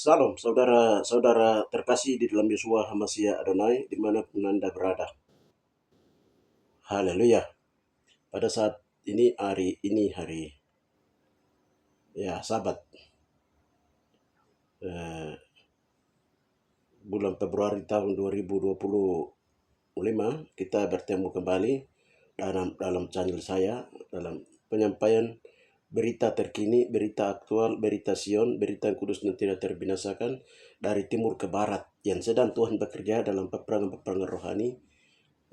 Salam saudara-saudara terkasih di dalam Yeshua HaMashiach Adonai dimanapun Anda berada. Haleluya. Pada saat ini hari Sabat, eh, bulan Februari tahun 2025 kita bertemu kembali dalam channel saya, dalam penyampaian berita terkini, berita aktual, berita Sion, berita yang kudus dan tidak terbinasakan dari timur ke barat yang sedang Tuhan bekerja dalam peperangan rohani,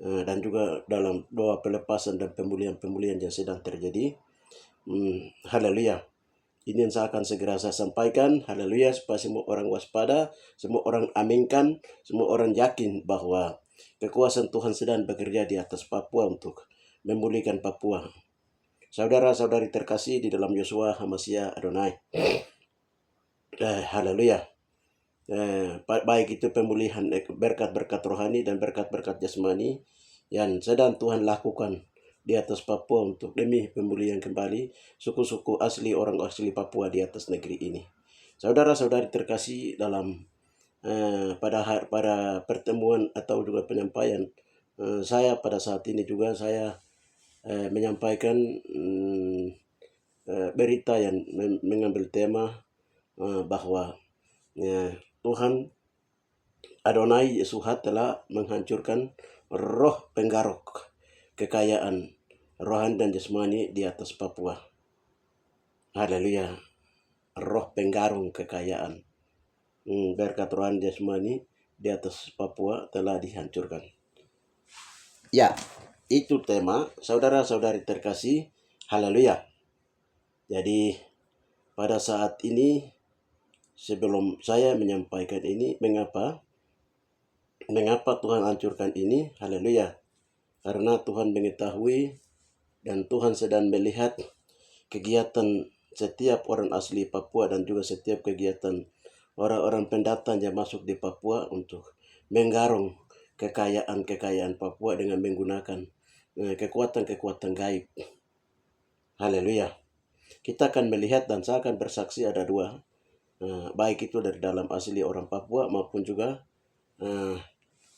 dan juga dalam doa pelepasan dan pemulihan yang sedang terjadi. Haleluya. Ini yang saya akan segera saya sampaikan. Haleluya, supaya semua orang waspada, semua orang aminkan, semua orang yakin bahwa kekuasaan Tuhan sedang bekerja di atas Papua untuk memulihkan Papua. Saudara-saudari terkasih di dalam Yeshua HaMashiach Adonai. Haleluya. Baik itu pemulihan berkat-berkat rohani dan berkat-berkat jasmani yang sedang Tuhan lakukan di atas Papua untuk demi pemulihan kembali suku-suku asli, orang asli Papua di atas negeri ini. Saudara-saudari terkasih, dalam pada pertemuan atau juga penyampaian saya pada saat ini juga saya menyampaikan berita yang mengambil tema bahwa Tuhan Adonai Yesuhat telah menghancurkan roh penggaruk kekayaan rohani dan jasmani di atas Papua. Haleluya. Roh penggarung kekayaan berkat rohani jasmani di atas Papua telah dihancurkan. Ya, itu tema saudara-saudari terkasih. Haleluya. Jadi pada saat ini, sebelum saya menyampaikan ini, mengapa Tuhan hancurkan ini? Haleluya. Karena Tuhan mengetahui dan Tuhan sedang melihat kegiatan setiap orang asli Papua dan juga setiap kegiatan orang-orang pendatang yang masuk di Papua untuk menggarung kekayaan Papua dengan menggunakan kekuatan-kekuatan gaib. Haleluya. Kita akan melihat dan saya akan bersaksi ada dua, baik itu dari dalam asli orang Papua maupun juga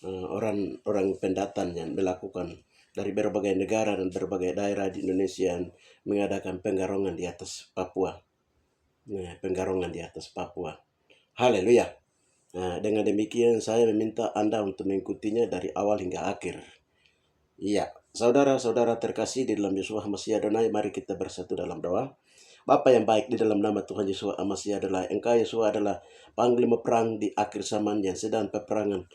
orang pendatang yang melakukan dari berbagai negara dan berbagai daerah di Indonesia yang mengadakan penggarongan di atas Papua. Penggarongan di atas Papua. Haleluya. Dengan demikian saya meminta Anda untuk mengikutinya dari awal hingga akhir. Iya, saudara-saudara terkasih di dalam Yeshua HaMashiach Adonai, mari kita bersatu dalam doa. Bapa yang baik, di dalam nama Tuhan Yeshua HaMashiach adalah Engkau Yeshua adalah panglima perang di akhir zaman yang sedang peperangan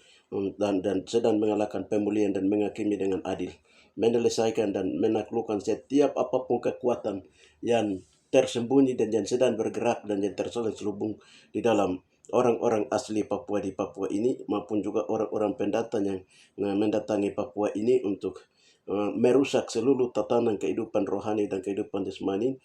dan sedang mengalahkan pemulihan dan menghakimi dengan adil, menyelesaikan dan menaklukkan setiap apapun kekuatan yang tersembunyi dan yang sedang bergerak dan yang terselubung di dalam orang-orang asli Papua di Papua ini maupun juga orang-orang pendatang yang mendatangi Papua ini untuk merusak seluruh tatanan kehidupan rohani dan kehidupan jasmani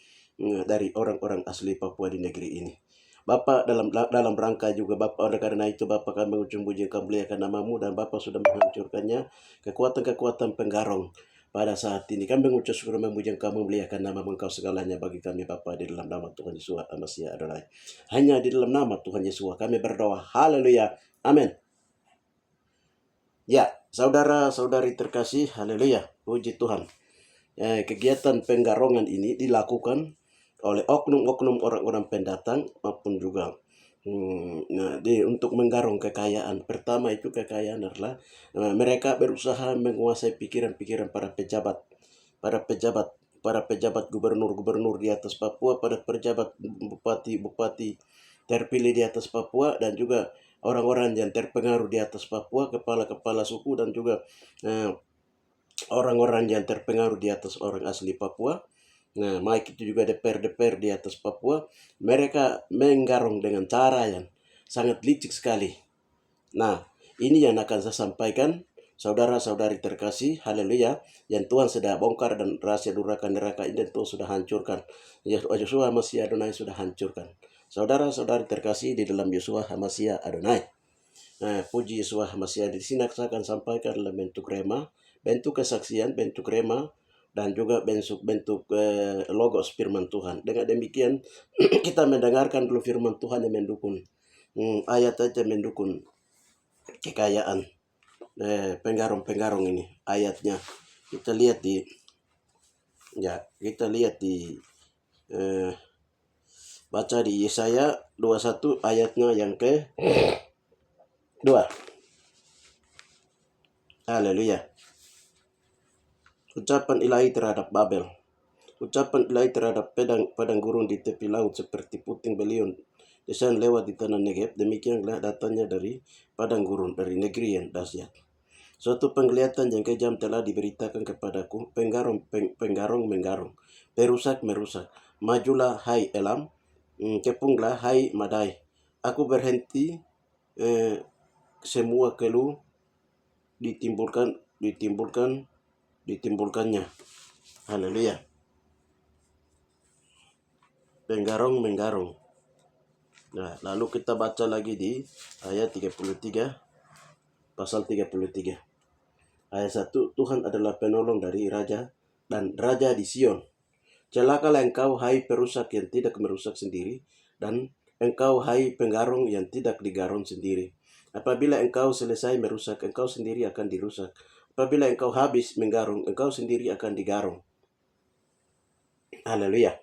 dari orang-orang asli Papua di negeri ini. Bapa, dalam rangka juga Bapa, oleh karena itu Bapa, kami mengucap puji kemuliaan namamu dan Bapa sudah menghancurkannya kekuatan-kekuatan penggarong. Pada saat ini kami mengucap syukur memuji Engkau, memuliakan nama Engkau segalanya bagi kami Bapa, di dalam nama Tuhan Yesus HaMashiach Adonai. Hanya di dalam nama Tuhan Yesus kami berdoa. Haleluya. Amin. Ya, saudara-saudari terkasih, haleluya. Puji Tuhan. Kegiatan penggarongan ini dilakukan oleh oknum-oknum orang-orang pendatang maupun juga untuk menggarong kekayaan. Pertama itu kekayaan adalah mereka berusaha menguasai pikiran-pikiran para pejabat gubernur-gubernur di atas Papua, para pejabat bupati-bupati terpilih di atas Papua, dan juga orang-orang yang terpengaruh di atas Papua, kepala-kepala suku dan juga orang-orang yang terpengaruh di atas orang asli Papua. Baik itu juga DPR di atas Papua, mereka menggarong dengan cara yang sangat licik sekali. Nah, ini yang akan saya sampaikan, saudara-saudari terkasih, haleluya, yang Tuhan sudah bongkar dan rahasia neraka ini Tuhan sudah hancurkan. Yeshua HaMashiach Adonai sudah hancurkan. Saudara-saudari terkasih di dalam Yeshua HaMashiach Adonai. Puji Yeshua HaMashiach. Di sini saya akan sampaikan dalam bentuk rema, bentuk kesaksian, bentuk rema, dan juga bentuk logos firman Tuhan. Dengan demikian kita mendengarkan dulu firman Tuhan yang mendukung ayat aja mendukung kekayaan penggarong-penggarong ini ayatnya. Kita lihat di baca di Yesaya 21 ayatnya yang ke 2. Haleluya. Ucapan ilahi terhadap Babel. Ucapan ilahi terhadap padang gurun di tepi laut seperti puting beliung desain lewat di tanah Negeb, demikianlah datanya dari padang gurun, dari negeri yang dahsyat. Suatu penglihatan yang kejam telah diberitakan kepadaku, penggarong menggarong, perusak merusak. Majulah hai Elam, kepunglah hai Madai. Aku berhenti, semua keluh ditimbulkannya. Haleluya. Penggarong menggarong. Nah, lalu kita baca lagi di ayat 33, pasal 33. Ayat 1, Tuhan adalah penolong dari raja dan raja di Sion. Celakalah engkau hai perusak yang tidak merusak sendiri, dan engkau hai penggarong yang tidak digarong sendiri. Apabila engkau selesai merusak, engkau sendiri akan dirusak. Apabila engkau habis menggarong, engkau sendiri akan digarong. Haleluya.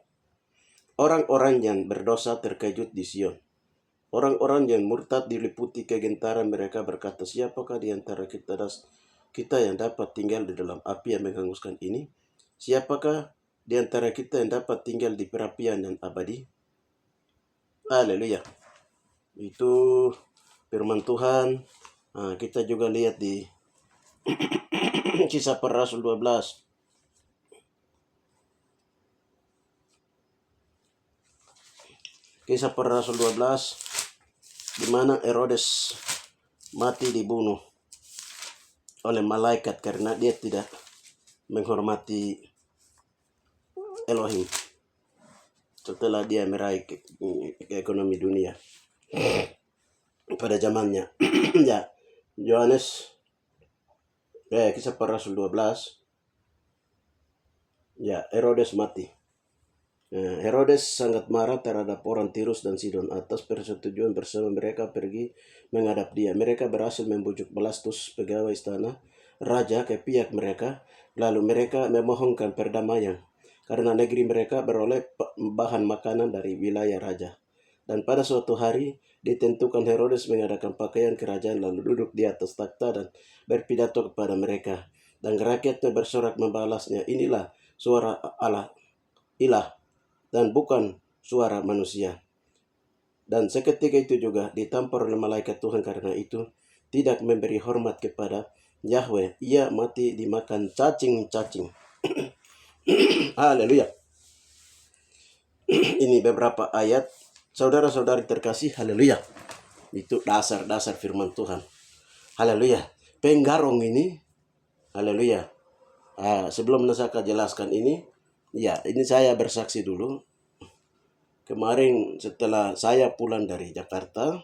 Orang-orang yang berdosa terkejut di Sion. Orang-orang yang murtad diliputi kegentaran, mereka berkata, siapakah di antara kita yang dapat tinggal di dalam api yang menghanguskan ini? Siapakah di antara kita yang dapat tinggal di perapian yang abadi? Haleluya. Itu firman Tuhan. Kita juga lihat di Kisah Para Rasul 12. Kisah Para Rasul 12, di mana Herodes mati dibunuh oleh malaikat karena dia tidak menghormati Elohim setelah dia meraih ekonomi dunia pada zamannya. Ya, Yohanes Kisah Para Rasul 12. Ya, Herodes mati. Herodes sangat marah terhadap orang Tirus dan Sidon atas persetujuan bersama mereka pergi menghadap dia. Mereka berhasil membujuk Blastus, pegawai istana raja, ke pihak mereka. Lalu mereka memohonkan perdamaian karena negeri mereka beroleh bahan makanan dari wilayah raja. Dan pada suatu hari ditentukan Herodes mengadakan pakaian kerajaan, lalu duduk di atas takhta dan berpidato kepada mereka. Dan rakyatnya bersorak membalasnya, inilah suara Allah, ilah, dan bukan suara manusia. Dan seketika itu juga ditampar oleh malaikat Tuhan, karena itu tidak memberi hormat kepada Yahweh. Ia mati dimakan cacing-cacing. Haleluya. Ini beberapa ayat, saudara-saudari terkasih, haleluya. Itu dasar-dasar firman Tuhan. Haleluya. Penggarong ini, haleluya. Sebelum saya akan jelaskan ini, ini saya bersaksi dulu. Kemarin setelah saya pulang dari Jakarta,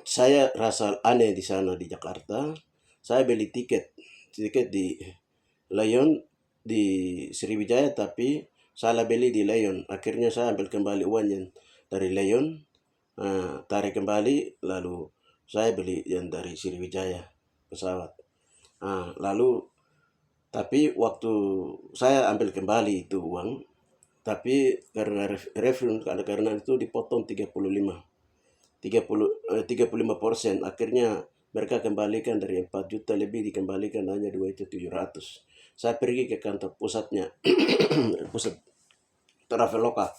saya rasa aneh di sana di Jakarta. Saya beli tiket di Lion di Sriwijaya, tapi salah beli di Lion. Akhirnya saya ambil kembali uangnya dari Lion, tarik kembali, lalu saya beli yang dari Sriwijaya pesawat. Lalu tapi waktu saya ambil kembali itu uang, tapi karena refund, karena itu dipotong 35%. Akhirnya mereka kembalikan dari 4 juta lebih, dikembalikan hanya 2.700. Saya pergi ke kantor pusatnya, pusat Traveloka.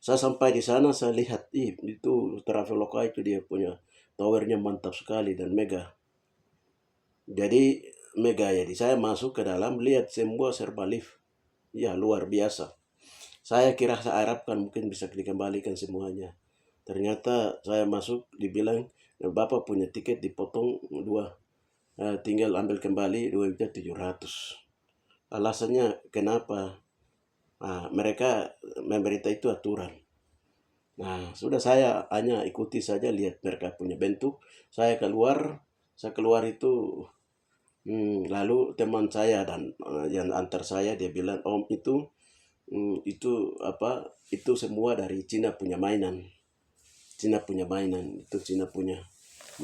Saya sampai di sana, saya lihat itu Traveloka itu dia punya towernya mantap sekali dan mega. Jadi mega, jadi saya masuk ke dalam, lihat semua serba lift. Ya, luar biasa. Saya kira, saya harapkan mungkin bisa dikembalikan semuanya. Ternyata saya masuk, dibilang Bapak punya tiket dipotong 2, tinggal ambil kembali 2.700. Alasannya kenapa? Mereka memberitahu itu aturan. Sudah saya hanya ikuti saja, lihat mereka punya bentuk. Saya keluar itu, lalu teman saya dan yang antar saya, dia bilang, Om, itu semua dari Cina punya mainan. Cina punya mainan, itu Cina punya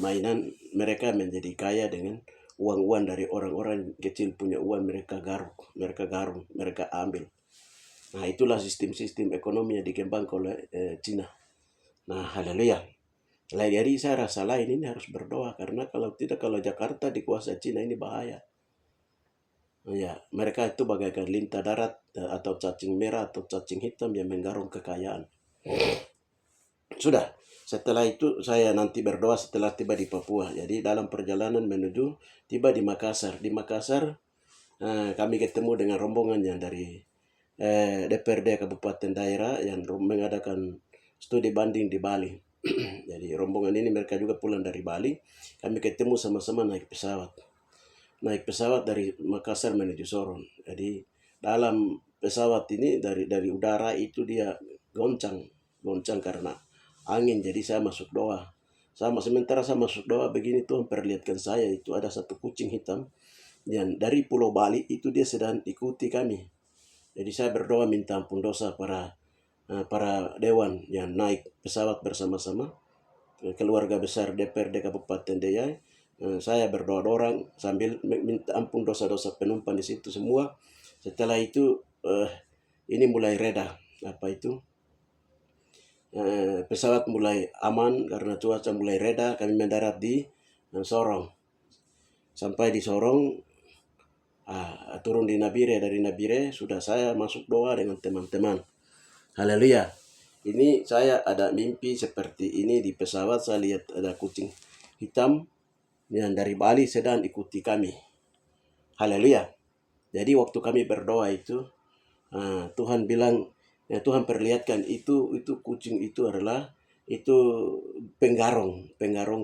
mainan. Mereka menjadi kaya dengan uang-uang dari orang-orang kecil punya uang, mereka garung, mereka ambil. Nah, itulah sistem-sistem ekonomi yang dikembangkan oleh Cina. Nah, haleluya. Jadi saya rasa lain ini harus berdoa, karena kalau tidak, kalau Jakarta dikuasai Cina ini bahaya. Ya, mereka itu bagaikan lintah darat atau cacing merah atau cacing hitam yang menggarung kekayaan. Sudah, setelah itu saya nanti berdoa setelah tiba di Papua. Jadi dalam perjalanan menuju tiba di Makassar. Di Makassar kami ketemu dengan rombongan yang dari DPRD Kabupaten Daerah yang mengadakan studi banding di Bali. Jadi rombongan ini mereka juga pulang dari Bali. Kami ketemu sama-sama naik pesawat dari Makassar menuju Sorong. Jadi dalam pesawat ini dari udara itu dia goncang karena angin. Jadi saya masuk doa. Sementara saya masuk doa begini, Tuhan perlihatkan saya itu ada satu kucing hitam yang dari Pulau Bali itu dia sedang ikuti kami. Jadi saya berdoa minta ampun dosa para dewan yang naik pesawat bersama-sama, keluarga besar DPRD Kabupaten Deiyai. Saya berdoa orang sambil minta ampun dosa-dosa penumpang di situ semua. Setelah itu ini mulai reda, pesawat mulai aman karena cuaca mulai reda. Kami mendarat di Sorong. Sampai di Sorong, turun di Nabire. Dari Nabire sudah saya masuk doa dengan teman-teman. Haleluya. Ini saya ada mimpi seperti ini di pesawat. Saya lihat ada kucing hitam yang dari Bali sedang ikuti kami. Haleluya. Jadi waktu kami berdoa itu, Tuhan bilang, Tuhan perlihatkan itu kucing itu adalah itu penggarong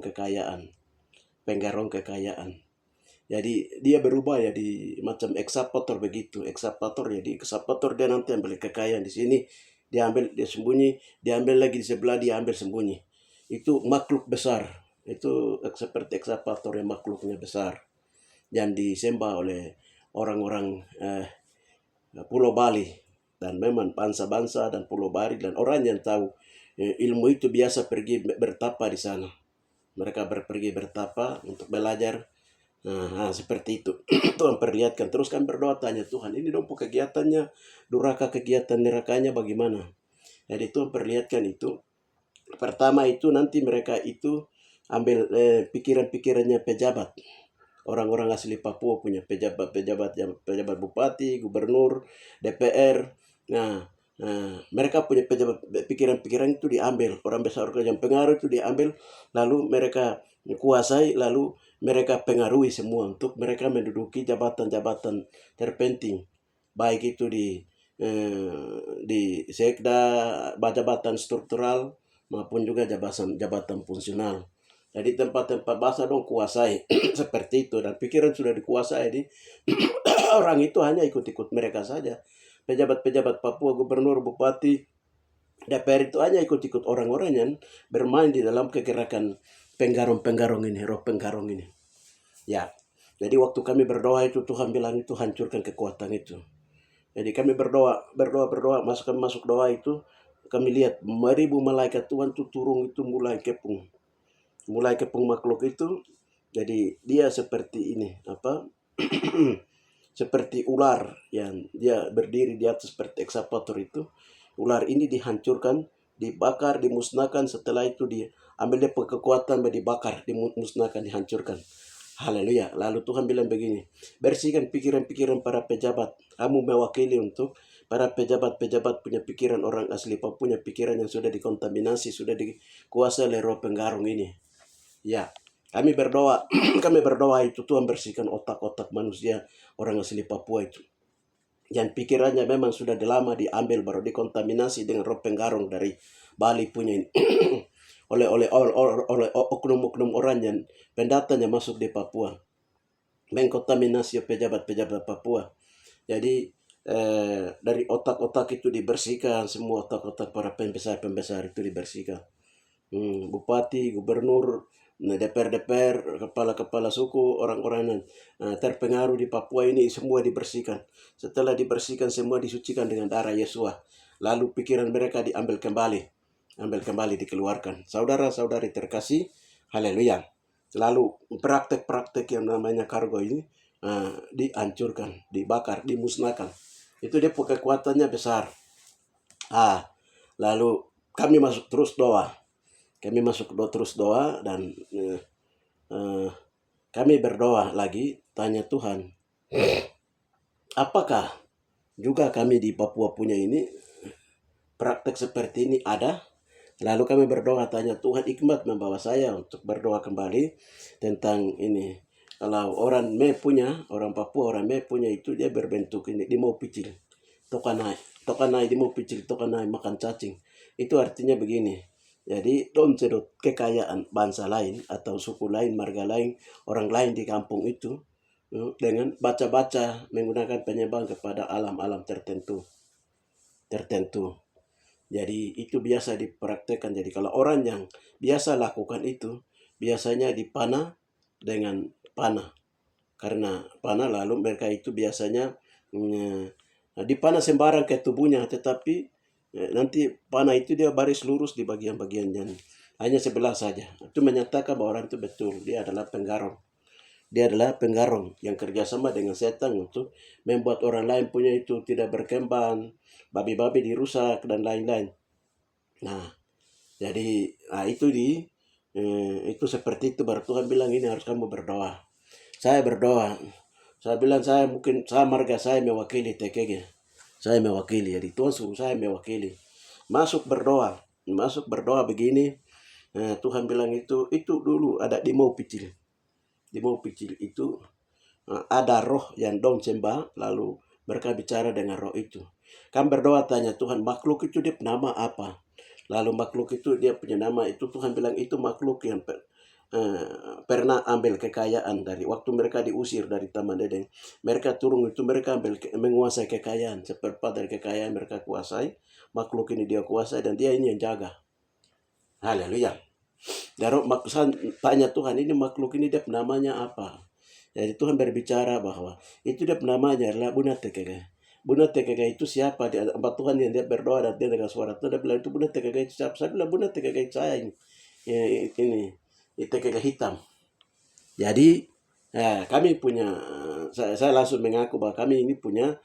kekayaan. Jadi dia berubah ya di macam ekskavator begitu. Ekskavator dia nanti ambil kekayaan di sini, dia ambil, dia sembunyi, dia ambil lagi di sebelah, dia ambil sembunyi. Itu makhluk besar. Itu seperti ekskavator yang makhluknya besar. Yang disembah oleh orang-orang Pulau Bali. Dan memang bangsa-bangsa dan Pulau Bali dan orang yang tahu ilmu itu biasa pergi bertapa di sana. Mereka pergi bertapa untuk belajar. Seperti itu. Tuhan perlihatkan. Terus kan berdoa tanya Tuhan, ini dong kegiatannya, durhaka kegiatan nerakanya bagaimana? Jadi Tuhan perlihatkan itu. Pertama itu nanti mereka itu ambil pikiran-pikirannya pejabat. Orang-orang asli Papua punya pejabat bupati, gubernur, DPR. Mereka punya pikiran-pikiran itu diambil. Orang besar yang pengaruh itu diambil, lalu mereka kuasai, lalu mereka pengaruhi semua untuk mereka menduduki jabatan-jabatan terpenting, baik itu di sekda, jabatan struktural maupun juga jabatan fungsional. Jadi tempat-tempat bahasa dong kuasai seperti itu, dan pikiran sudah dikuasai di orang itu hanya ikut-ikut mereka saja. Pejabat-pejabat Papua, gubernur, bupati, DPR itu hanya ikut-ikut orang-orang yang bermain di dalam kegerakan penggarong ini, roh penggarong ini. Ya, jadi waktu kami berdoa itu Tuhan bilang itu hancurkan kekuatan itu. Jadi kami berdoa, masuk doa itu kami lihat 1000 malaikat Tuhan itu turun itu mulai kepung makhluk itu. Jadi dia seperti ini, seperti ular yang dia berdiri di atas seperti ekskavator itu. Ular ini dihancurkan, dibakar, dimusnahkan. Setelah itu diambil dia kekuatan, dibakar, dimusnahkan, dihancurkan. Haleluya. Lalu Tuhan bilang begini, bersihkan pikiran-pikiran para pejabat. Kamu mewakili untuk para pejabat-pejabat punya pikiran, orang asli Papua punya pikiran yang sudah dikontaminasi, sudah dikuasai oleh roh penggarong ini. Ya, kami berdoa, itu Tuhan bersihkan otak-otak manusia orang asli Papua itu. Yang pikirannya memang sudah lama diambil, baru dikontaminasi dengan roh penggarong dari Bali punya ini. oleh oknum-oknum orang yang pendatang yang masuk di Papua, mengkontaminasi pejabat-pejabat Papua. Jadi dari otak-otak itu dibersihkan, semua otak-otak para pembesar itu dibersihkan. Bupati, gubernur, DPR, kepala-kepala suku, orang-orang yang terpengaruh di Papua ini semua dibersihkan. Setelah dibersihkan semua disucikan dengan darah Yesus. Lalu pikiran mereka diambil kembali. ambil kembali dikeluarkan. Saudara-saudari terkasih, haleluya. Lalu praktek-praktek yang namanya kargo ini dihancurkan, dibakar, dimusnahkan. Itu dia kekuatannya besar. Lalu kami masuk terus doa. Terus doa dan kami berdoa lagi, tanya Tuhan, apakah juga kami di Papua punya ini praktek seperti ini ada? Lalu kami berdoa, tanya Tuhan hikmat membawa saya untuk berdoa kembali tentang ini. Kalau orang Papua, orang Me punya itu dia berbentuk ini, dia mau picil. Tokanai dia mau picil, tokanai makan cacing. Itu artinya begini. Jadi don't sedot kekayaan bangsa lain atau suku lain, marga lain, orang lain di kampung itu dengan baca-baca menggunakan penyembahan kepada alam-alam tertentu. Jadi itu biasa dipraktekkan. Jadi kalau orang yang biasa lakukan itu, biasanya dipanah dengan panah. Karena panah lalu mereka itu biasanya dipanah sembarang ke tubuhnya, tetapi nanti panah itu dia baris lurus di bagian-bagiannya. Hanya sebelah saja. Itu menyatakan bahwa orang itu betul, dia adalah penggarong. Dia adalah penggarong yang kerjasama dengan setan untuk membuat orang lain punya itu tidak berkembang, babi-babi dirusak dan lain-lain. Nah, jadi itu seperti itu. Baru Tuhan bilang ini harus kamu berdoa. Saya berdoa. Saya bilang saya marga saya mewakili TKG. Saya mewakili. Jadi Tuhan suruh saya mewakili. Masuk berdoa begini. Tuhan bilang itu dulu ada di mau picil. Di mau picil itu ada roh yang dong sembah, lalu mereka bicara dengan roh itu. Kami berdoa tanya Tuhan, makhluk itu dia nama apa? Lalu makhluk itu dia punya nama itu, Tuhan bilang itu makhluk yang pernah ambil kekayaan dari waktu mereka diusir dari Taman Eden. Mereka turun itu, mereka menguasai kekayaan, seperempat dari kekayaan mereka kuasai. Makhluk ini dia kuasai dan dia ini yang jaga. Haleluya. Dan tanya Tuhan, ini makhluk ini dia namanya apa? Jadi Tuhan berbicara bahwa itu dia namanya adalah Buna Tekega. Buna Tekega itu siapa? Di tempat Tuhan yang dia berdoa dan dia dengan suara Tuhan dia bilang itu Buna Tekega itu siapa? Saya bilang Buna Tekega itu saya ini. Ini Tekega hitam. Jadi kami punya, saya langsung mengaku bahwa kami ini punya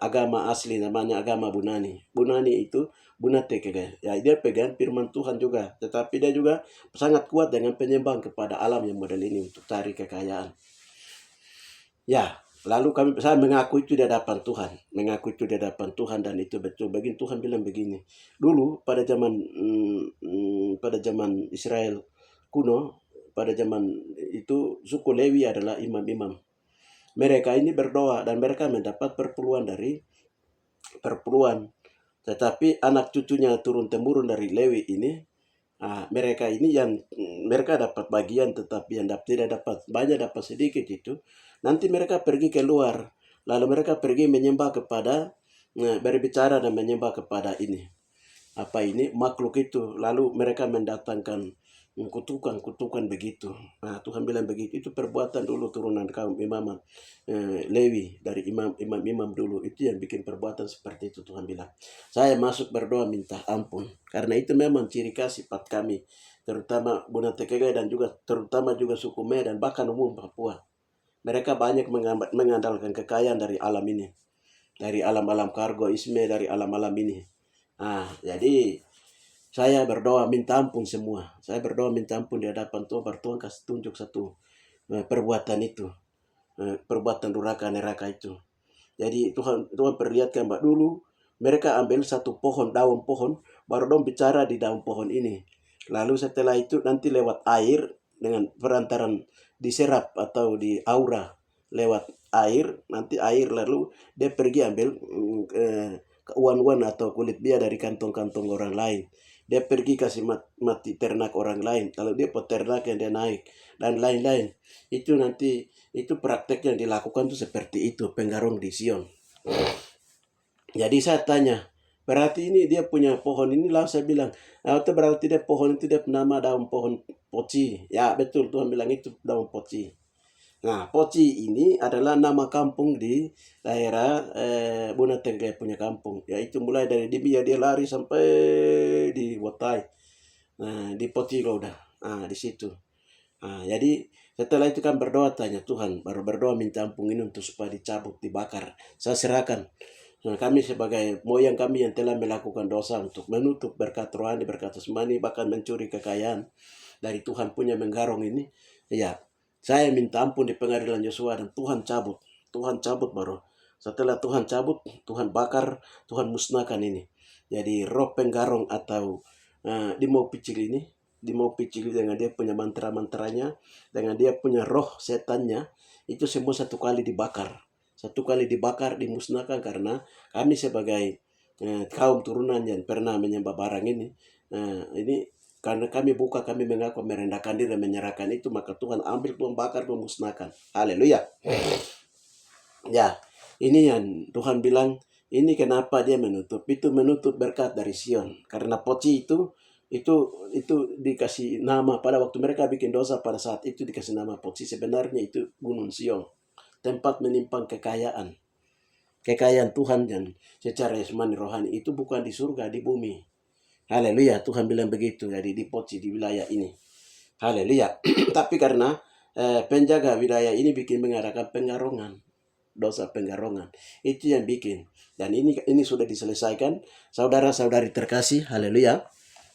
agama asli, namanya agama Bunani. Bunani itu Buna Tekega. Ya, dia pegang firman Tuhan juga, tetapi dia juga sangat kuat dengan penyembahan kepada alam yang model ini untuk cari kekayaan. Ya, lalu saya mengaku itu di hadapan Tuhan, dan itu betul. Begini Tuhan bilang begini. Dulu pada zaman Israel kuno, pada zaman itu suku Lewi adalah imam-imam. Mereka ini berdoa dan mereka mendapat perpuluhan. Tetapi anak cucunya turun-temurun dari Lewi ini, mereka ini yang mereka dapat bagian, tetapi yang tidak dapat banyak, dapat sedikit itu. Nanti mereka pergi keluar, lalu mereka pergi menyembah kepada, berbicara dan menyembah kepada ini. Makhluk itu. Lalu mereka mendatangkan kutukan begitu. Tuhan bilang begitu. Itu perbuatan dulu turunan kaum imam Lewi, dari imam dulu. Itu yang bikin perbuatan seperti itu. Tuhan bilang, saya masuk berdoa minta ampun. Karena itu memang ciri khas sifat kami, terutama Buna Tekega dan juga terutama juga suku Me dan bahkan umum Papua. Mereka banyak mengandalkan kekayaan dari alam ini, dari alam-alam kargo isme, dari alam-alam ini. Jadi saya berdoa minta ampun semua. Saya berdoa minta ampun di hadapan Tuhan. Tuhan kasih tunjuk satu perbuatan itu. Perbuatan durhaka neraka itu. Jadi Tuhan perlihatkan bahwa dulu mereka ambil satu daun pohon, baru dong bicara di daun pohon ini. Lalu setelah itu nanti lewat air dengan perantaran diserap atau di aura lewat air. Nanti air lalu dia pergi ambil uan-uan atau kulit bia dari kantong-kantong orang lain. Dia pergi kasih mati ternak orang lain. Kalau dia peternak yang dia naik dan lain-lain. Itu nanti itu praktek yang dilakukan itu seperti itu, penggarong di Sion. Jadi saya tanya, berarti ini dia punya pohon ini lah, saya bilang, itu berarti dia pohon itu dia nama daun pohon poci. Ya betul, Tuhan bilang itu daun poci. Nah, Poci ini adalah nama kampung di daerah Bunateng punya kampung. Yaitu mulai dari Dibia dia lari sampai di Watai. Nah, di Poci lo udah. Nah, di situ. Nah, jadi setelah itu kan berdoa tanya Tuhan, baru berdoa minta ampun ini untuk supaya dicabut, dibakar. Saya serahkan. Nah, kami sebagai moyang kami yang telah melakukan dosa untuk menutup berkat rohani, berkat jasmani, bahkan mencuri kekayaan dari Tuhan punya menggarong ini. Ya, saya minta ampun di pengadilan Yosua dan Tuhan cabut. Tuhan cabut baru. Setelah Tuhan cabut, Tuhan bakar, Tuhan musnahkan ini. Jadi roh penggarong atau di mau picil ini, di mau picil dengan dia punya mantra-mantranya, dengan dia punya roh setannya, itu semua satu kali dibakar. Satu kali dibakar, dimusnahkan karena kami sebagai kaum turunan yang pernah menyembah barang ini karena kami buka, kami mengaku merendahkan diri dan menyerahkan itu, maka Tuhan ambil, Tuhan bakar, Tuhan musnahkan. Haleluya. Ya, ini yang Tuhan bilang, ini kenapa dia menutup. Itu menutup berkat dari Sion. Karena Poci itu dikasih nama pada waktu mereka bikin dosa pada saat itu dikasih nama Poci. Sebenarnya itu Gunung Sion. Tempat menyimpan kekayaan. Kekayaan Tuhan dan secara jasmani rohani itu bukan di surga, di bumi. Haleluya, Tuhan bilang begitu. Jadi di Poci, di wilayah ini. Haleluya. Tapi karena penjaga wilayah ini bikin mengadakan pengarongan, dosa penggarongan. Itu yang bikin. Dan ini sudah diselesaikan. Saudara-saudari terkasih, haleluya.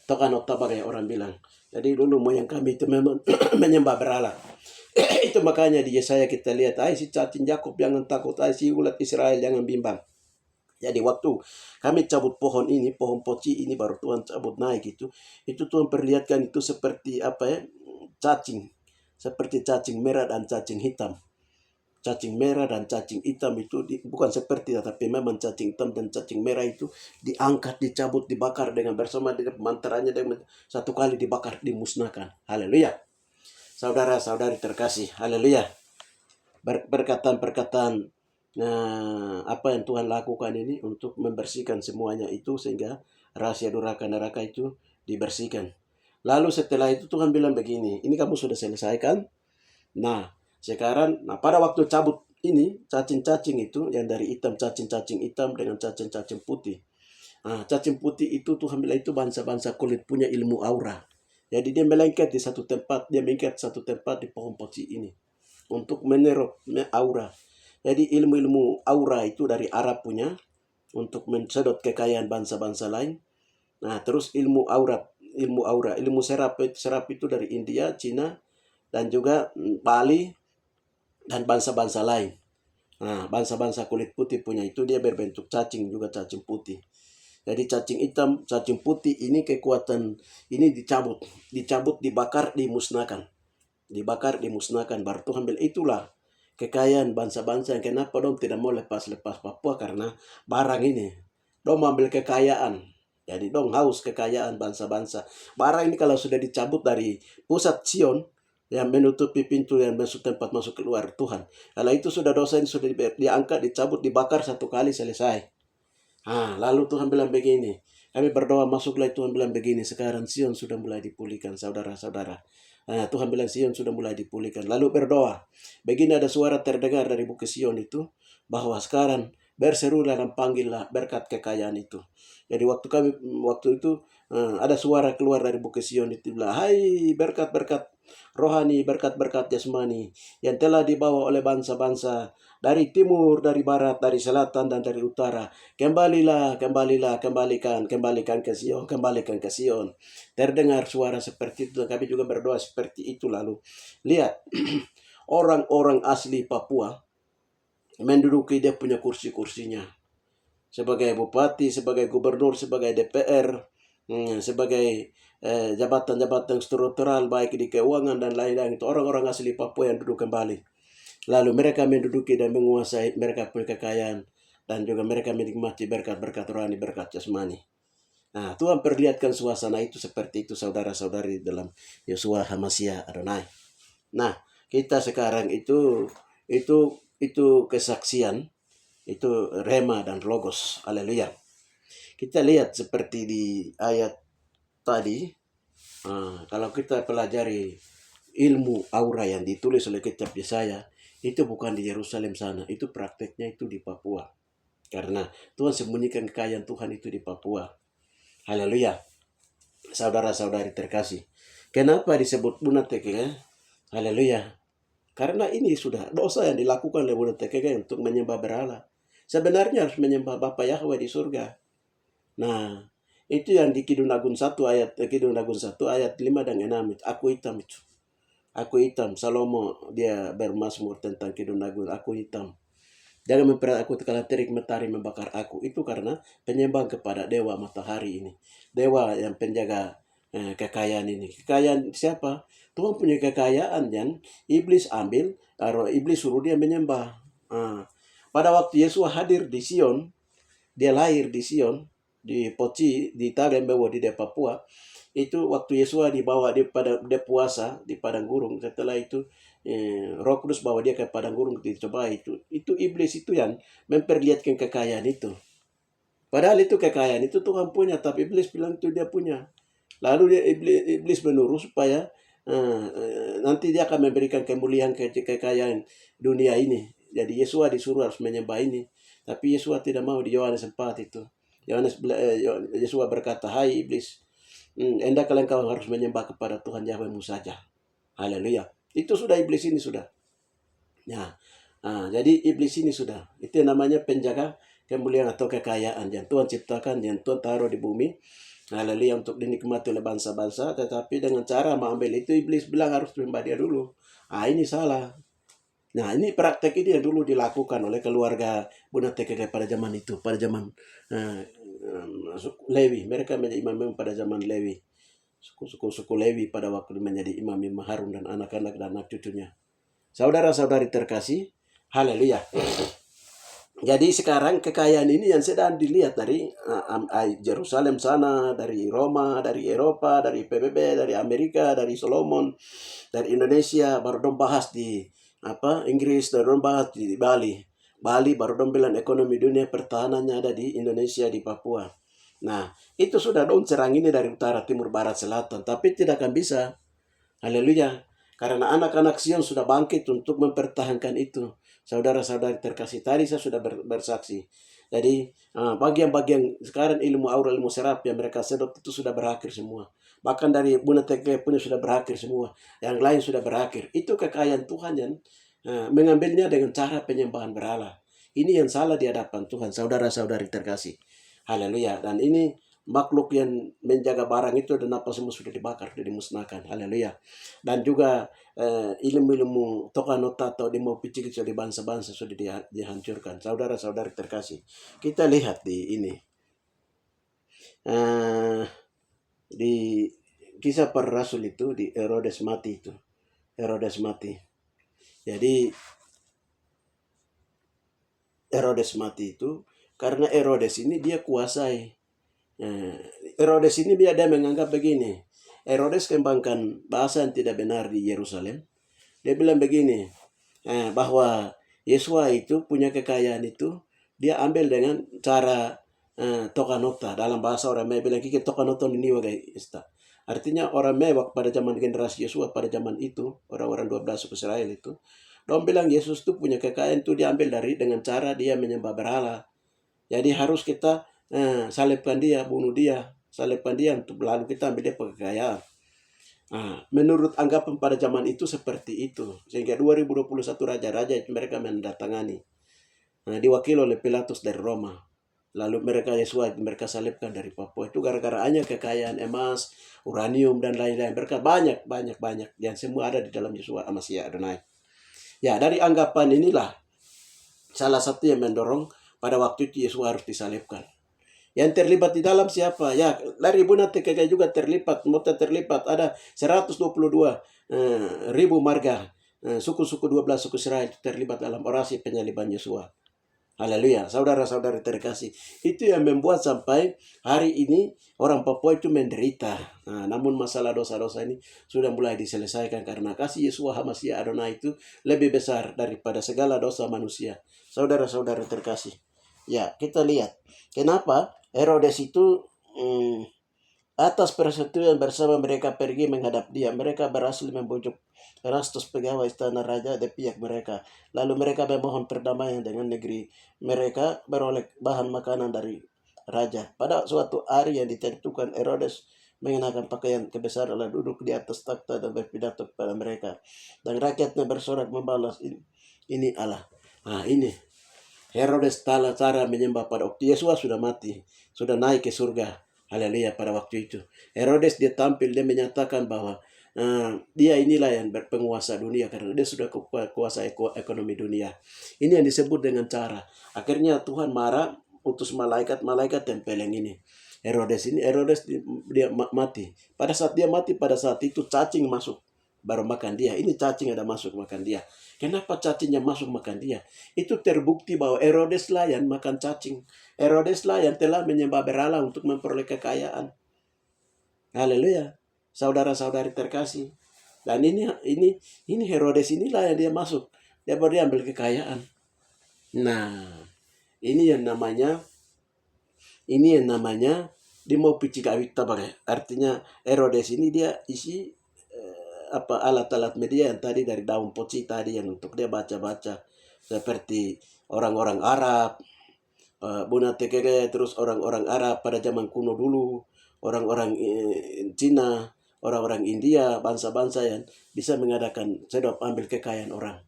Tokan otaba kayak orang bilang. Jadi dulu moyang kami itu memang menyembah berhala. Itu makanya di Yesaya kita lihat, si cacing Yakub jangan takut, si ulat Israel jangan bimbang. Jadi waktu kami cabut pohon ini, pohon poci ini baru Tuhan cabut naik itu Tuhan perlihatkan itu seperti apa ya, cacing, seperti cacing merah dan cacing hitam. Cacing merah dan cacing hitam itu bukan seperti, tapi memang cacing hitam dan cacing merah itu diangkat, dicabut, dibakar dengan bersama dengan mantranya, dengan satu kali dibakar, dimusnahkan. Haleluya. Saudara-saudari terkasih, haleluya. Perkataan-perkataan apa yang Tuhan lakukan ini untuk membersihkan semuanya itu sehingga rahasia neraka itu dibersihkan. Lalu setelah itu Tuhan bilang begini, ini kamu sudah selesaikan. Nah, sekarang pada waktu cabut ini cacing-cacing itu yang dari hitam, cacing-cacing hitam dengan cacing-cacing putih. Nah, cacing putih itu Tuhan bilang itu bangsa-bangsa kulit punya ilmu aura. Jadi dia melengket di satu tempat, dia mengikat satu tempat di pohon poci ini untuk menerop aura. Jadi ilmu-ilmu aura itu dari Arab punya untuk mensedot kekayaan bangsa-bangsa lain. Nah, terus ilmu aura, ilmu serap itu dari India, Cina, dan juga Bali dan bangsa-bangsa lain. Nah, bangsa-bangsa kulit putih punya itu dia berbentuk cacing, juga cacing putih. Jadi cacing hitam, cacing putih ini kekuatan ini dicabut, dibakar, dimusnahkan. Dibakar, dimusnahkan. Baru Tuhan bilang itulah kekayaan bangsa-bangsa yang kenapa dong tidak mau lepas-lepas Papua karena barang ini. Dong ambil kekayaan. Jadi dong haus kekayaan bangsa-bangsa. Barang ini kalau sudah dicabut dari pusat Sion, yang menutupi pintu yang masuk tempat masuk keluar Tuhan. Kalau itu sudah dosa ini sudah diangkat, dicabut, dibakar satu kali selesai. Lalu Tuhan bilang begini. Kami berdoa masuklah, Tuhan bilang begini. Sekarang Sion sudah mulai dipulihkan, saudara-saudara. Tuhan bilang Sion sudah mulai dipulihkan. Lalu berdoa. Begini ada suara terdengar dari Bukit Sion itu. Bahwa sekarang berserulah dan panggillah berkat kekayaan itu. Jadi waktu itu ada suara keluar dari Bukit Sion itu bilang, hai berkat-berkat rohani, berkat-berkat jasmani yang telah dibawa oleh bangsa-bangsa dari timur, dari barat, dari selatan, dan dari utara. Kembalilah, kembalikan ke Sion, kembalikan ke Sion. Terdengar suara seperti itu, kami juga berdoa seperti itu. Lalu lihat, orang-orang asli Papua menduduki dia punya kursi-kursinya. Sebagai bupati, sebagai gubernur, sebagai DPR, sebagai jabatan-jabatan struktural baik di keuangan dan lain-lain, itu orang-orang asli Papua yang duduk kembali. Lalu mereka menduduki dan menguasai, mereka punya kekayaan dan juga mereka menikmati berkat-berkat rohani, berkat jasmani. Nah, Tuhan perlihatkan suasana itu seperti itu saudara-saudari dalam Yosua Hamasya Adonai. Nah, kita sekarang itu kesaksian, itu rema dan logos. Haleluya. Kita lihat seperti di ayat tadi, kalau kita pelajari ilmu aura yang ditulis oleh kitab Yesaya, Itu bukan di Yerusalem sana, itu prakteknya itu di Papua. Karena Tuhan sembunyikan kekayaan Tuhan itu di Papua. Haleluya. Saudara-saudari terkasih. Kenapa disebut Buna Tekeke? Haleluya. Karena ini sudah dosa yang dilakukan oleh Buna Tekeke untuk menyembah berhala. Sebenarnya harus menyembah Bapa Yahweh di surga. Nah, itu yang di Kidung Agung 1 ayat 5 dan 6 itu. Aku hitam itu. Aku hitam. Salomo dia bermazmur tentang Kidung Agung. Aku hitam. Jangan memperat aku kala terik matahari membakar aku. Itu karena penyembah kepada dewa matahari ini. Dewa yang penjaga kekayaan ini. Kekayaan siapa? Tuhan punya kekayaan yang iblis ambil. Iblis suruh dia menyembah. Pada waktu Yesus hadir di Sion, dia lahir di Sion, di Poci, di Talembewo, di Papua. Itu waktu Yesus dibawa dia puasa di padang gurun. Setelah itu Roh Kudus bawa dia ke padang gurun dicoba itu iblis itu yang memperlihatkan kekayaan itu. Padahal itu kekayaan itu Tuhan punya, tapi iblis bilang itu dia punya. Lalu iblis menurut supaya nanti dia akan memberikan kemuliaan kekayaan dunia ini. Jadi Yesus disuruh harus menyembah ini, tapi Yesus tidak mau. Di Yohanes 4 itu Yesus berkata, hai iblis, hendaklah engkau harus menyembah kepada Tuhan Yahwehmu saja. Haleluya. Itu sudah iblis ini sudah. Jadi iblis ini sudah. Itu namanya penjaga kemuliaan atau kekayaan yang Tuhan ciptakan, yang Tuhan taruh di bumi. Haleluya, untuk dinikmati oleh bangsa-bangsa. Tetapi dengan cara mengambil itu, iblis bilang harus menyembah dia dulu. Ini salah. Nah, ini praktek ini yang dulu dilakukan oleh keluarga Buna Tekeke pada zaman itu. Pada zaman Lewi. Mereka menjadi imam pada zaman Lewi. Suku Lewi pada waktu menjadi imam Harun dan anak-anak dan anak cucunya. Saudara-saudari terkasih, haleluya. Jadi sekarang kekayaan ini yang sedang dilihat dari Yerusalem sana, dari Roma, dari Eropa, dari PBB, dari Amerika, dari Solomon, dari Indonesia. Baru dong bahas di Inggris, baru dong bahas di Bali. Bali baru dong bilang ekonomi dunia pertahanannya ada di Indonesia, di Papua. Nah, itu sudah dong serang ini dari utara, timur, barat, selatan. Tapi tidak akan bisa. Haleluya. Karena anak-anak Sion sudah bangkit untuk mempertahankan itu. Saudara-saudari terkasih, tadi saya sudah bersaksi. Jadi bagian-bagian sekarang ilmu aura, ilmu serap yang mereka sedot itu sudah berakhir semua. Bahkan dari Buna Tekeke punya sudah berakhir semua. Yang lain sudah berakhir. Itu kekayaan Tuhan yang mengambilnya dengan cara penyembahan berhala. Ini yang salah di hadapan Tuhan, saudara-saudari terkasih. Haleluya. Dan ini makhluk yang menjaga barang itu dan apa semua sudah dibakar, sudah dimusnahkan. Haleluya. Dan juga ilmu-ilmu tokanota atau ilmu picik di bangsa-bangsa sudah dihancurkan. Saudara-saudari terkasih, kita lihat di ini. Di kisah para rasul itu, di Herodes mati itu. Herodes mati. Jadi Herodes mati itu karena Herodes ini dia kuasai. Herodes ini dia menganggap begini. Herodes kembangkan bahasa yang tidak benar di Yerusalem. Dia bilang begini, bahwa Yesua itu punya kekayaan itu, dia ambil dengan cara tokanota. Dalam bahasa orang Maya bilang, kiki tokanota ini wagai ista. Artinya orang mewah pada zaman generasi Yesua pada zaman itu, orang-orang 12 suku Israel itu, dia bilang Yesus itu punya kekayaan itu diambil dengan cara dia menyembah berhala. Jadi harus kita salibkan dia, bunuh dia, salibkan dia untuk lalu kita ambil dia kekayaan. Menurut anggapan pada zaman itu seperti itu. Sehingga 2021 raja-raja itu mereka mendatangani. Diwakili oleh Pilatus dari Roma. Lalu mereka salibkan dari Papua. Itu gara-gara hanya kekayaan emas, uranium, dan lain-lain. Mereka banyak. Yang semua ada di dalam Yesus Masih Adonai. Ya, dari anggapan inilah salah satu yang mendorong pada waktu itu Yesus harus disalibkan. Yang terlibat di dalam siapa? Ya, dari Buna Tekeke juga terlibat. Ada 122 ribu marga suku-suku 12 suku Israel terlibat dalam orasi penyaliban Yesua. Haleluya, saudara-saudari terkasih. Itu yang membuat sampai hari ini orang Papua itu menderita. Namun masalah dosa-dosa ini sudah mulai diselesaikan karena kasih Yesus Masih Adonai itu lebih besar daripada segala dosa manusia. Saudara-saudara terkasih. Ya, kita lihat. Kenapa Herodes itu Atas persetujuan bersama mereka pergi menghadap dia. Mereka berhasil membujuk Erastus pegawai istana raja dari pihak mereka. Lalu mereka memohon perdamaian dengan negeri. Mereka beroleh bahan makanan dari raja. Pada suatu hari yang ditentukan, Herodes mengenakan pakaian kebesaran lalu duduk di atas takhta dan berpidato kepada mereka. Dan rakyatnya bersorak membalas, ini Allah. Nah ini Herodes cara menyembah pada waktu Yesus sudah mati, sudah naik ke surga. Haleluya pada waktu itu. Herodes dia tampil, dia menyatakan bahwa dia inilah yang berpenguasa dunia karena dia sudah kuasa ekonomi dunia. Ini yang disebut dengan cara. Akhirnya Tuhan marah, utus malaikat tempel yang ini. Herodes dia mati. Pada saat dia mati, pada saat itu cacing masuk baru makan dia. Ini cacing ada masuk makan dia. Kenapa cacingnya masuk makan dia? Itu terbukti bahwa Herodes lah yang makan cacing. Herodes lah yang telah menyembah berhala untuk memperoleh kekayaan. Haleluya. Saudara-saudari terkasih. Dan ini Herodes inilah yang dia masuk. Dia baru ambil kekayaan. Nah, ini yang namanya dia mau picik awita bagai. Artinya Herodes ini dia isi alat-alat media yang tadi dari daun poci tadi yang untuk dia baca-baca seperti orang-orang Arab, Buna Tekere, terus orang-orang Arab pada zaman kuno dulu, orang-orang Cina, orang-orang India, bangsa-bangsa yang bisa mengadakan sedap ambil kekayaan orang.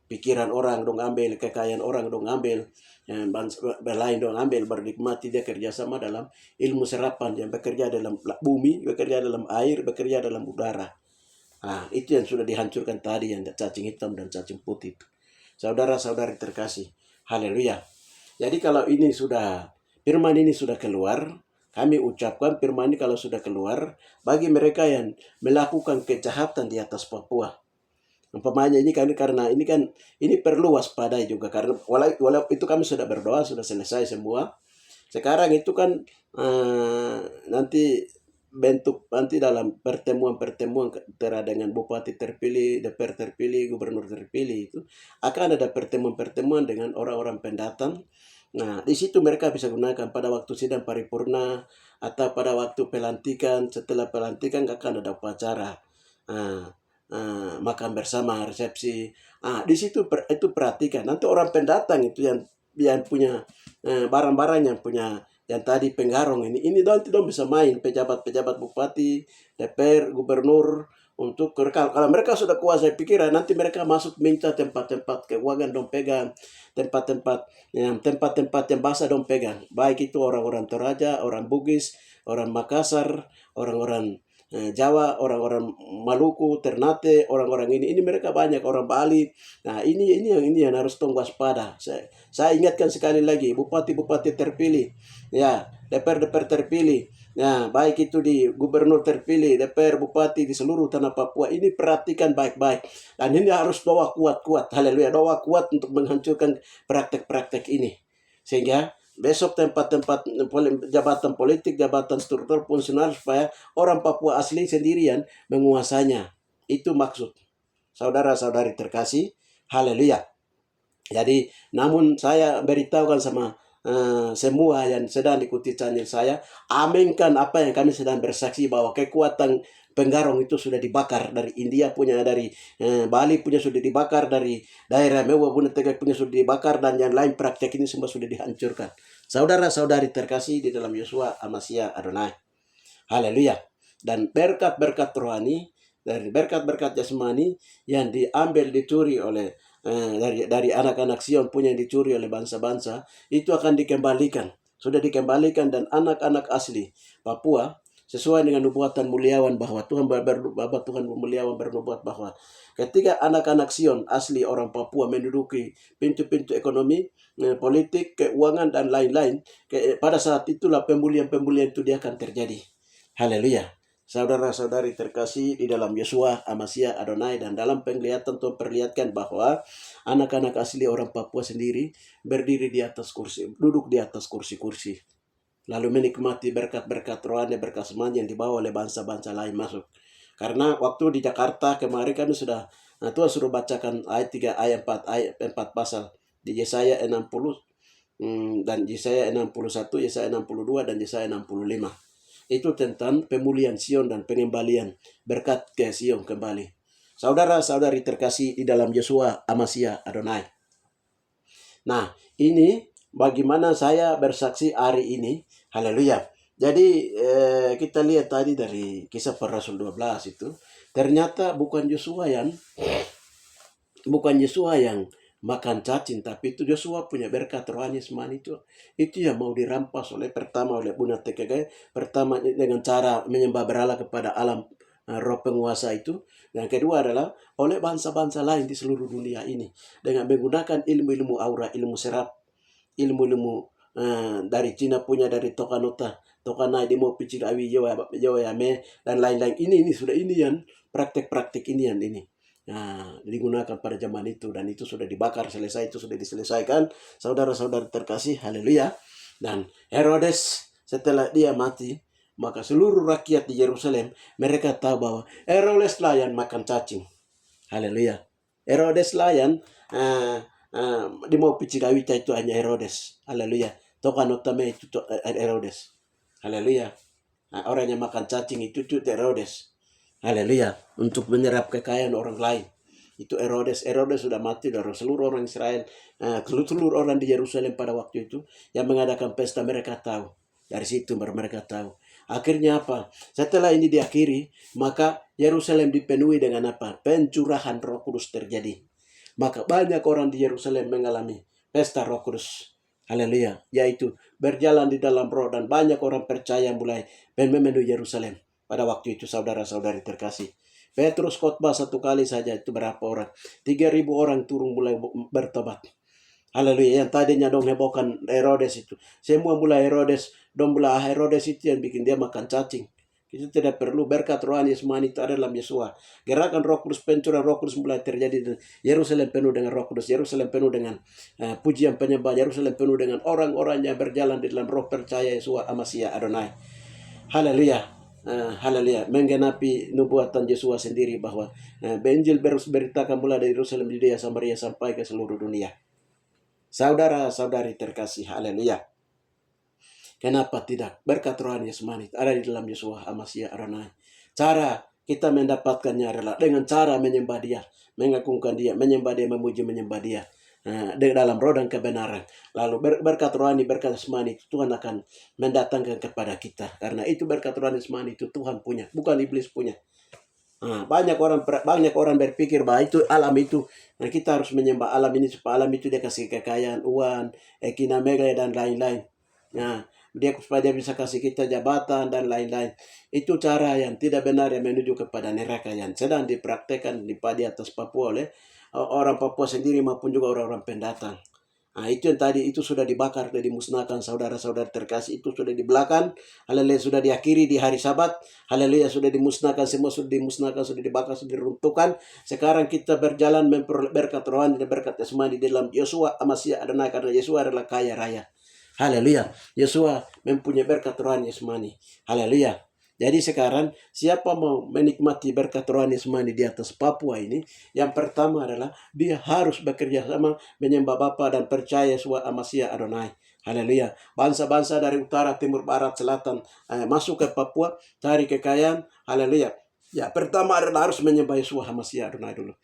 Pikiran orang dong ambil, kekayaan orang dong ambil, yang lain dong ambil, bernikmati dia kerjasama dalam ilmu serapan yang bekerja dalam bumi, bekerja dalam air, bekerja dalam udara. Nah, itu yang sudah dihancurkan tadi, yang cacing hitam dan cacing putih itu. Saudara-saudari terkasih, haleluya. Jadi kalau firman ini sudah keluar, kami ucapkan firman ini kalau sudah keluar, bagi mereka yang melakukan kejahatan di atas Papua. Umpamanya ini karena ini perlu waspada juga, karena walau itu kami sudah berdoa, sudah selesai semua. Sekarang itu kan nanti dalam pertemuan antara dengan bupati terpilih, DPR terpilih, gubernur terpilih itu akan ada pertemuan dengan orang-orang pendatang. Nah, di situ mereka bisa gunakan pada waktu sidang paripurna atau pada waktu pelantikan. Setelah pelantikan akan ada upacara makan bersama, resepsi. Di situ itu perhatikan. Nanti orang pendatang itu yang punya barang-barang yang tadi penggarong ini nanti dong bisa main pejabat-pejabat bupati, DPR, gubernur untuk kalau mereka sudah kuasai pikiran, nanti mereka masuk minta tempat-tempat keuangan dong pegang, tempat-tempat yang basah dong pegang. Baik itu orang-orang Toraja, orang Bugis, orang Makassar, orang-orang Jawa, orang-orang Maluku, Ternate, orang-orang ini mereka banyak, orang Bali. Nah, ini yang harus tong waspada. Saya ingatkan sekali lagi, bupati-bupati terpilih, ya, DPR terpilih, ya, baik itu di gubernur terpilih, DPR, bupati di seluruh tanah Papua, ini perhatikan baik-baik. Dan ini harus doa kuat-kuat, haleluya, doa kuat untuk menghancurkan praktek-praktek ini. Sehingga besok tempat-tempat jabatan politik, jabatan struktur fungsional supaya orang Papua asli sendirian menguasainya. Itu maksud. Saudara-saudari terkasih, haleluya. Jadi, namun saya beritahukan sama semua yang sedang ikuti channel saya, aminkan apa yang kami sedang bersaksi bahwa kekuatan penggarong itu sudah dibakar dari India punya, dari Bali punya sudah dibakar, dari daerah Mewah Bunda Tegak punya sudah dibakar, dan yang lain praktek ini semua sudah dihancurkan. Saudara-saudari terkasih di dalam Yeshua HaMashiach Adonai. Haleluya. Dan berkat-berkat rohani dari berkat-berkat jasmani yang dicuri oleh dari anak-anak Sion punya yang dicuri oleh bangsa-bangsa, itu akan dikembalikan. Sudah dikembalikan, dan anak-anak asli Papua sesuai dengan nubuatan muliawan bahwa Tuhan muliawan bernubuat bahwa ketika anak-anak Sion asli orang Papua menduduki pintu-pintu ekonomi, politik, keuangan, dan lain-lain, pada saat itulah pemulihan-pemulihan itu dia akan terjadi. Haleluya. Saudara-saudari terkasih di dalam Yeshua HaMashiach Adonai, dan dalam penglihatan Tuhan perlihatkan bahwa anak-anak asli orang Papua sendiri berdiri di atas kursi, duduk di atas kursi-kursi, lalu menikmati berkat-berkat rohani, berkat semuanya yang dibawa oleh bangsa-bangsa lain masuk. Karena waktu di Jakarta kemarin kami Tuhan suruh bacakan ayat 3, ayat 4 pasal di Yesaya 60 dan Yesaya 61, Yesaya 62 dan Yesaya 65. Itu tentang pemulihan Sion dan pengembalian berkat ke Sion kembali. Saudara-saudari terkasih di dalam Yeshua Amasya Adonai. Nah, ini bagaimana saya bersaksi hari ini. Haleluya. Jadi kita lihat tadi dari Kisah Para Rasul 12 itu, ternyata bukan Yosua yang makan cacing, tapi itu Yosua punya berkat rohani semani itu yang mau dirampas pertama oleh Buna TKG, pertama dengan cara menyembah berhala kepada alam roh penguasa itu, yang kedua adalah oleh bangsa-bangsa lain di seluruh dunia ini dengan menggunakan ilmu-ilmu aura, ilmu serap, ilmu-ilmu dari Cina punya, dari Tokanai di mau picir awi Jawa Yame dan lain-lain. Ini sudah ini yang praktek-praktek ini yang ini. Nah, digunakan pada zaman itu dan itu sudah dibakar selesai, itu sudah diselesaikan, saudara-saudara terkasih, haleluya. Dan Herodes setelah dia mati, maka seluruh rakyat di Yerusalem mereka tahu bahwa Herodes lah yang makan cacing, haleluya. Herodes lah yang di mau picikawita itu hanya Herodes, haleluya. Tokan utama itu Herodes, haleluya. Nah, orang yang makan cacing itu Herodes. Haleluya, untuk menyerap kekayaan orang lain. Itu Herodes sudah mati, dari seluruh orang Israel, seluruh orang di Yerusalem pada waktu itu yang mengadakan pesta, mereka tahu. Dari situ mereka tahu. Akhirnya apa? Setelah ini diakhiri, maka Yerusalem dipenuhi dengan apa? Pencurahan Roh Kudus terjadi. Maka banyak orang di Yerusalem mengalami pesta Roh Kudus. Haleluya, yaitu berjalan di dalam roh, dan banyak orang percaya mulai memenuhi Yerusalem. Pada waktu itu saudara-saudari terkasih, Petrus khotbah satu kali saja itu berapa orang? 3.000 orang turun mulai bertobat. Haleluya. Yang tadinya dong hebohkan Herodes itu, semua mulai Herodes, dong mulai Herodes itu yang bikin dia makan cacing. Itu tidak perlu, berkat rohani semua itu ada dalam Yesua. Gerakan Roh Kudus, pencurahan Roh Kudus mulai terjadi. Yerusalem penuh dengan Roh Kudus, Yerusalem penuh dengan pujian penyembah, Yerusalem penuh dengan orang-orang yang berjalan di dalam roh percaya Yesua Amasya Adonai. Haleluya. Haleluya, menggenapi nubuatan Yesua sendiri bahwa Injil harus beritakan mulai dari Yerusalem, Yudea, Samaria sampai ke seluruh dunia. Saudara-saudari terkasih, haleluya. Kenapa tidak? Berkat rohani Yesmani ada di dalam Yesua Amasya Adonai. Cara kita mendapatkannya adalah dengan cara menyembah Dia, mengagungkan Dia, menyembah Dia, memuji, menyembah Dia dalam roh dan kebenaran. Lalu berkat rohani, berkat jasmani itu Tuhan akan mendatangkan kepada kita. Karena itu berkat rohani jasmani itu Tuhan punya, bukan iblis punya. Banyak orang berpikir bahwa itu alam itu, nah kita harus menyembah alam ini supaya alam itu dia kasih kekayaan, uang, ekinamega dan lain-lain. Nah, dia supaya dia bisa kasih kita jabatan dan lain-lain. Itu cara yang tidak benar yang menuju kepada neraka yang sedang dipraktekkan di atas Papua oleh orang Papua sendiri maupun juga orang-orang pendatang. Nah, itu yang tadi itu sudah dibakar dan dimusnahkan, saudara-saudara terkasih, itu sudah dibelakang. Haleluya, sudah diakhiri di hari Sabat. Haleluya, sudah dimusnahkan, semua sudah dimusnahkan, sudah dibakar, sudah diruntuhkan. Sekarang kita berjalan memperoleh berkat rohani dan berkat jasmani di dalam Yeshua Amasya Adonai, karena Yeshua adalah kaya raya. Haleluya, Yeshua mempunyai berkat rohani jasmani. Haleluya. Jadi sekarang siapa mau menikmati berkat rohani jasmani di atas Papua ini, yang pertama adalah dia harus bekerja sama menyembah Bapa dan percaya Yeshua Amasya Adonai. Haleluya. Bangsa-bangsa dari utara, timur, barat, selatan masuk ke Papua cari kekayaan. Haleluya. Ya, pertama adalah harus menyembah Yeshua Amasya Adonai dulu.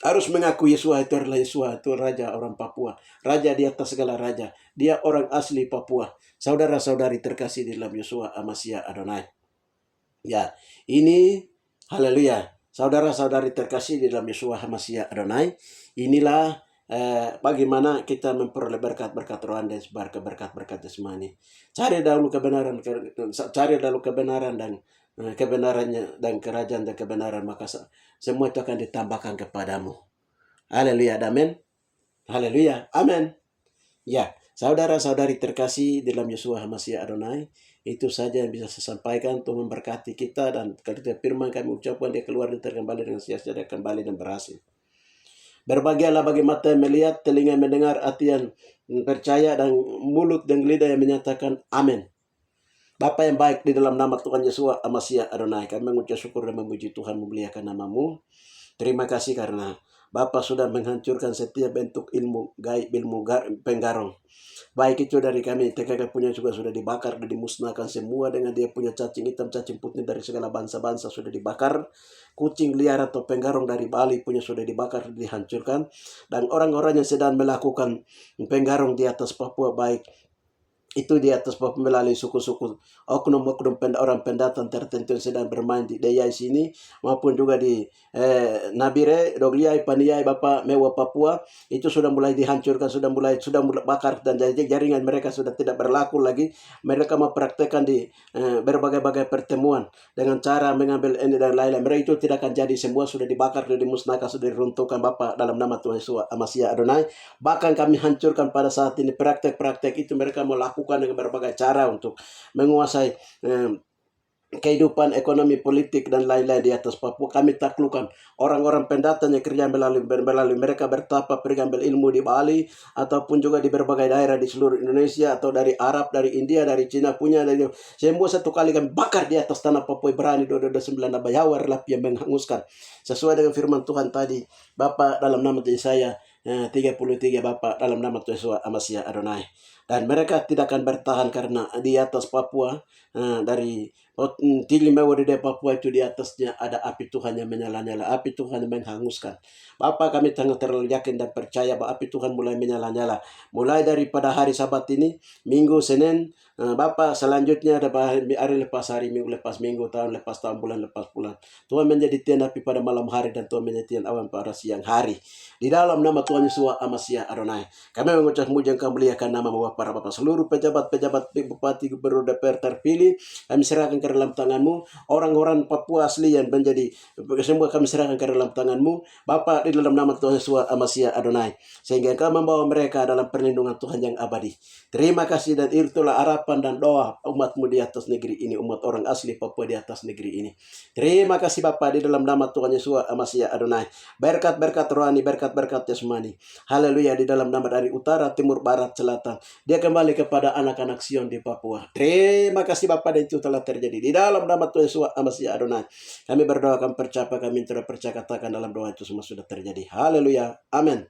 Harus mengakui Yeshua itu adalah Yeshua itu raja orang Papua, raja di atas segala raja. Dia orang asli Papua. Saudara-saudari terkasih di dalam Yeshua Amasya Adonai. Ya, ini haleluya. Saudara-saudari terkasih di dalam Yeshua Amasya Adonai, inilah bagaimana kita memperoleh berkat-berkat rohani dan berkat-berkat jasmani. Cari dahulu kebenaran dan kebenarannya dan kerajaan dan kebenaran, maka semua itu akan ditambahkan kepadamu. Haleluya, amin. Haleluya, amin. Ya, saudara-saudari terkasih dalam Yeshua Amasya Adonai, itu saja yang bisa saya sampaikan untuk memberkati kita, dan kalau firman kami ucapkan dia keluar dan terkembali dengan sia-sia, dia kembali dan berhasil. Berbahagialah bagi mata yang melihat, telinga yang mendengar, hati yang percaya, dan mulut dan lidah yang menyatakan amin. Bapa yang baik, di dalam nama Tuhan Yeshua Amasya Adonai, kami mengucap syukur dan memuji Tuhan, memuliakan namamu. Terima kasih karena Bapak sudah menghancurkan setiap bentuk ilmu gaib, ilmu penggarong. Baik itu dari kami, TKK punya juga sudah dibakar dan dimusnahkan semua dengan dia punya cacing hitam, cacing putih dari segala bangsa-bangsa sudah dibakar. Kucing liar atau penggarong dari Bali punya sudah dibakar, dihancurkan. Dan orang-orang yang sedang melakukan penggarong di atas Papua, baik itu di atas melalui suku-suku oknum-oknum orang pendatang tertentu yang sedang bermain di daya sini, maupun juga di Nabire, Dogliai, Paniai, Bapak Mewah Papua, itu sudah mulai dihancurkan, sudah mulai bakar, dan jaringan mereka sudah tidak berlaku lagi. Mereka mempraktekkan di berbagai-bagai pertemuan dengan cara mengambil ini dan lain-lain. Mereka itu tidak akan jadi, semua sudah dibakar, sudah dimusnahkan, sudah diruntuhkan Bapak dalam nama Tuhan Yesus Amasya Adonai. Bahkan kami hancurkan pada saat ini praktek-praktek itu mereka melakukan dengan berbagai cara untuk menguasai kehidupan ekonomi, politik, dan lain-lain di atas Papua. Kami taklukkan orang-orang pendatang yang kerja melalui mereka bertapa pergi ambil ilmu di Bali, ataupun juga di berbagai daerah di seluruh Indonesia, atau dari Arab, dari India, dari Cina punya, dari semua satu kali kami bakar di atas tanah Papua. Berani 229 bayawar lapi yang menghanguskan sesuai dengan firman Tuhan tadi Bapak dalam nama Yesaya 33 Bapak dalam nama Tuhan Yesus Amasya Adonai. Dan mereka tidak akan bertahan karena di atas Papua dari Tili Mewah di Papua itu di atasnya ada api Tuhan yang menyala-nyala, api Tuhan yang menghanguskan. Bapak, kami terlalu yakin dan percaya bahwa api Tuhan mulai menyala-nyala. Mulai daripada hari Sabat ini, Minggu, Senin, Bapak, selanjutnya ada hari lepas hari, minggu lepas minggu, tahun lepas tahun, bulan lepas bulan. Tuhan menjadi tiang api pada malam hari, dan Tuhan menjadi tiang awan pada siang hari. Di dalam nama Tuhan Yesus Amasya Adonai, kami mengucap puji Engkau, muliakan nama para Bapak, seluruh pejabat-pejabat, bupati, gubernur, DPR terpilih, kami serahkan ke dalam tangan-Mu. Orang-orang Papua asli yang menjadi semua kami serahkan ke dalam tangan-Mu, Bapak, di dalam nama Tuhan Yesus Amasya Adonai, sehingga Engkau membawa mereka dalam perlindungan Tuhan yang abadi. Terima kasih, dan itulah harapan dan doa umat-Mu di atas negeri ini, umat orang asli Papua di atas negeri ini. Terima kasih Bapak, di dalam nama Tuhan Yesus Amasya Adonai. Berkat-berkat rohani, berkat-berkat jasmani, haleluya, di dalam nama dari utara, timur, barat, selatan, dia kembali kepada anak-anak Sion di Papua. Terima kasih Bapak, dan itu telah terjadi di dalam nama Tuhan Yesus Amasya Adonai. Kami berdoa, kami percaya, kami tidak percaya, katakan dalam doa itu semua sudah terjadi. Haleluya, amin.